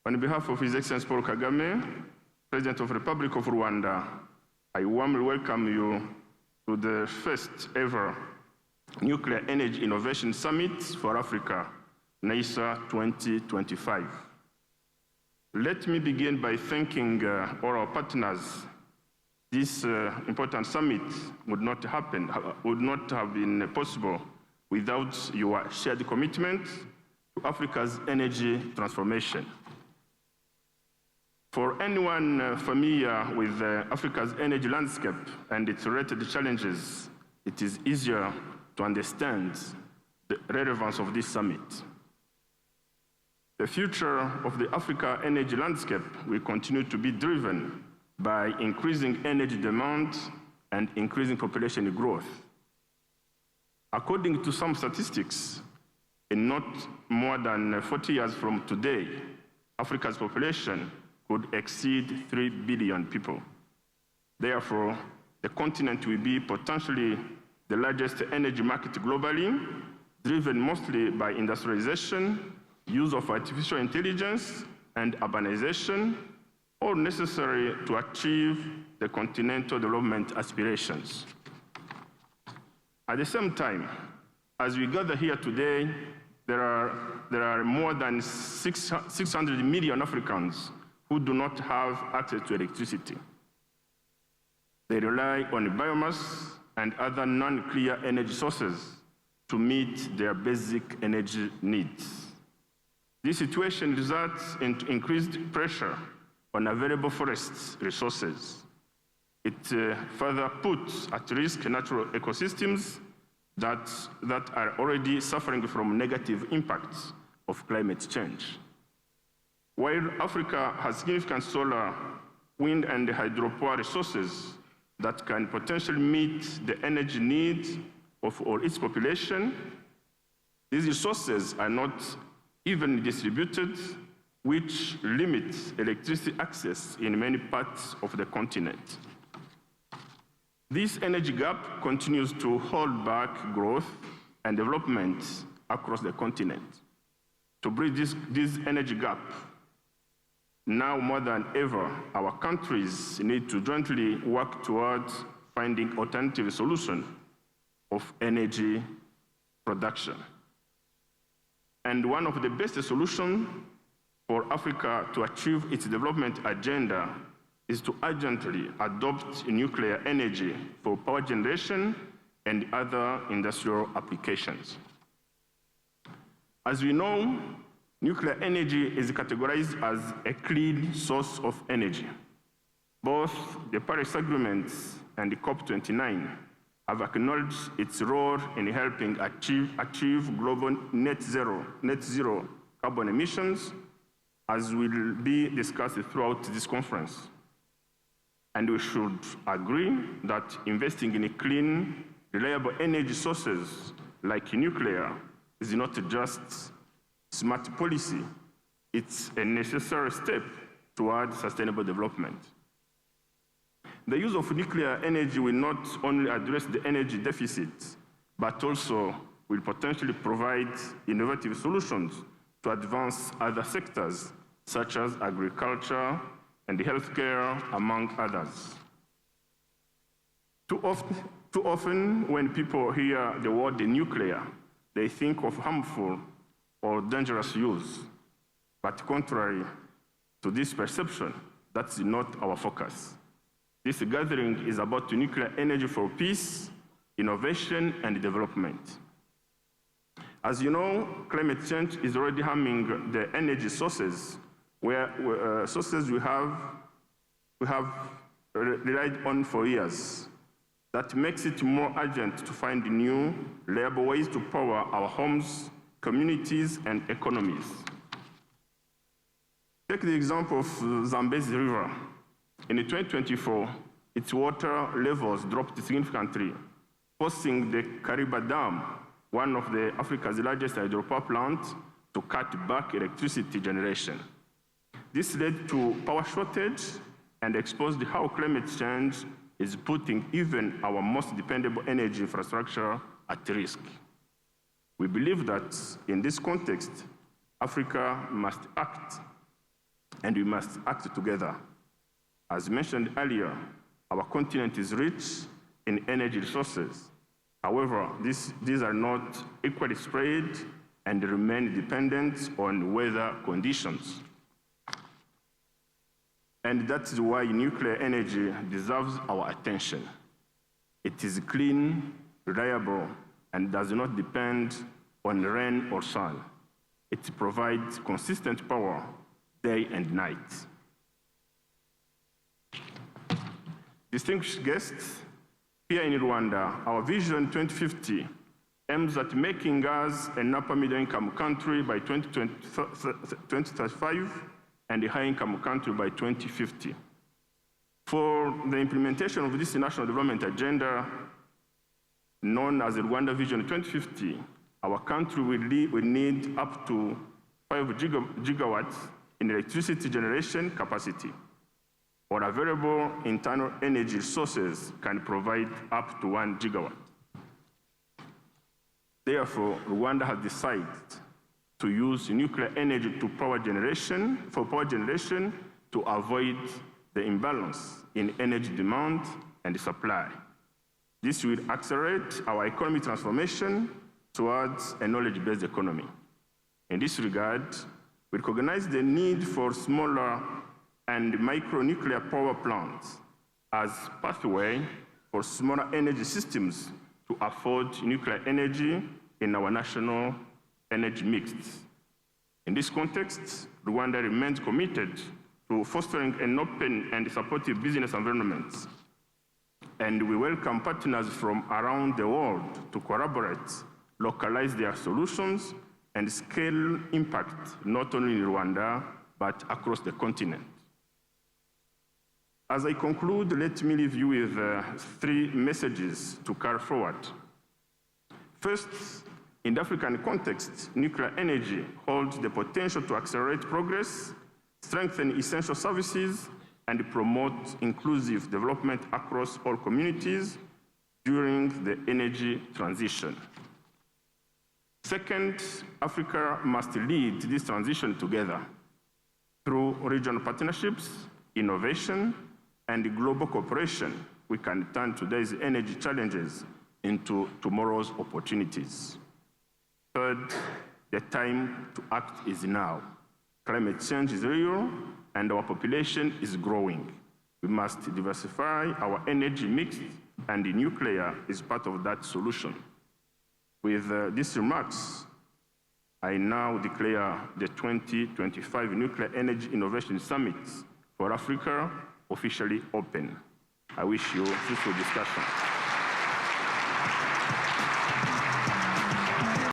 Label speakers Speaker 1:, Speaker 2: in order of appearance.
Speaker 1: On behalf of His Excellency Paul Kagame, President of the Republic of Rwanda, I warmly welcome you to the first ever Nuclear Energy Innovation Summit for Africa, NEISA 2025. Let me begin by thanking all our partners. This important summit would not have been possible without your shared commitment to Africa's energy transformation. For anyone familiar with Africa's energy landscape and its related challenges, it is easier to understand the relevance of this summit. The future of the Africa energy landscape will continue to be driven by increasing energy demand and increasing population growth. According to some statistics, in not more than 40 years from today, Africa's population could exceed 3 billion people. Therefore, the continent will be potentially the largest energy market globally, driven mostly by industrialization, use of artificial intelligence, and urbanization, all necessary to achieve the continental development aspirations. At the same time, as we gather here today, there are more than 600 million Africans who do not have access to electricity. They rely on biomass and other non-nuclear energy sources to meet their basic energy needs. This situation results in increased pressure on available forest resources. It further puts at risk natural ecosystems that are already suffering from negative impacts of climate change. While Africa has significant solar, wind, and hydropower resources that can potentially meet the energy needs of all its population, these resources are not evenly distributed, which limits electricity access in many parts of the continent. This energy gap continues to hold back growth and development across the continent. To bridge this energy gap, now more than ever, our countries need to jointly work towards finding alternative solutions of energy production. And one of the best solutions for Africa to achieve its development agenda is to urgently adopt nuclear energy for power generation and other industrial applications. As we know, nuclear energy is categorized as a clean source of energy. Both the Paris Agreement and the COP29 have acknowledged its role in helping achieve global net zero carbon emissions, as will be discussed throughout this conference. And we should agree that investing in clean, reliable energy sources like nuclear is not just smart policy, it's a necessary step towards sustainable development. The use of nuclear energy will not only address the energy deficit, but also will potentially provide innovative solutions to advance other sectors, such as agriculture and healthcare, among others. Too often, when people hear the word nuclear, they think of harmful or dangerous use. But contrary to this perception, that's not our focus. This gathering is about nuclear energy for peace, innovation, and development. As you know, climate change is already harming the energy sources sources we have relied on for years. That makes it more urgent to find new, reliable ways to power our homes, communities, and economies. Take the example of Zambezi River. In 2024, its water levels dropped significantly, forcing the Kariba Dam, one of Africa's largest hydropower plants, to cut back electricity generation. This led to power shortage and exposed how climate change is putting even our most dependable energy infrastructure at risk. We believe that in this context, Africa must act and we must act together. As mentioned earlier, our continent is rich in energy resources. However, these are not equally spread and remain dependent on weather conditions. And that is why nuclear energy deserves our attention. It is clean, reliable, and does not depend on rain or sun. It provides consistent power day and night. Distinguished guests, here in Rwanda, our Vision 2050 aims at making us an upper middle-income country by 2035 and a high-income country by 2050. For the implementation of this national development agenda, known as the Rwanda Vision 2050, our country will need up to 5 gigawatts in electricity generation capacity. Our available internal energy sources can provide up to 1 gigawatt. Therefore, Rwanda has decided to use nuclear energy for power generation to avoid the imbalance in energy demand and supply. This will accelerate our economic transformation towards a knowledge-based economy. In this regard, we recognize the need for smaller and micro-nuclear power plants as pathway for smaller energy systems to afford nuclear energy in our national energy mix. In this context, Rwanda remains committed to fostering an open and supportive business environment, and we welcome partners from around the world to collaborate, localize their solutions, and scale impact not only in Rwanda, but across the continent. As I conclude, let me leave you with 3 messages to carry forward. First, in the African context, nuclear energy holds the potential to accelerate progress, strengthen essential services, and promote inclusive development across all communities during the energy transition. Second, Africa must lead this transition together through regional partnerships, innovation, and global cooperation. We can turn today's energy challenges into tomorrow's opportunities. Third, the time to act is now. Climate change is real, and our population is growing. We must diversify our energy mix, and nuclear is part of that solution. With these remarks, I now declare the 2025 Nuclear Energy Innovation Summit for Africa officially open. I wish you fruitful discussion.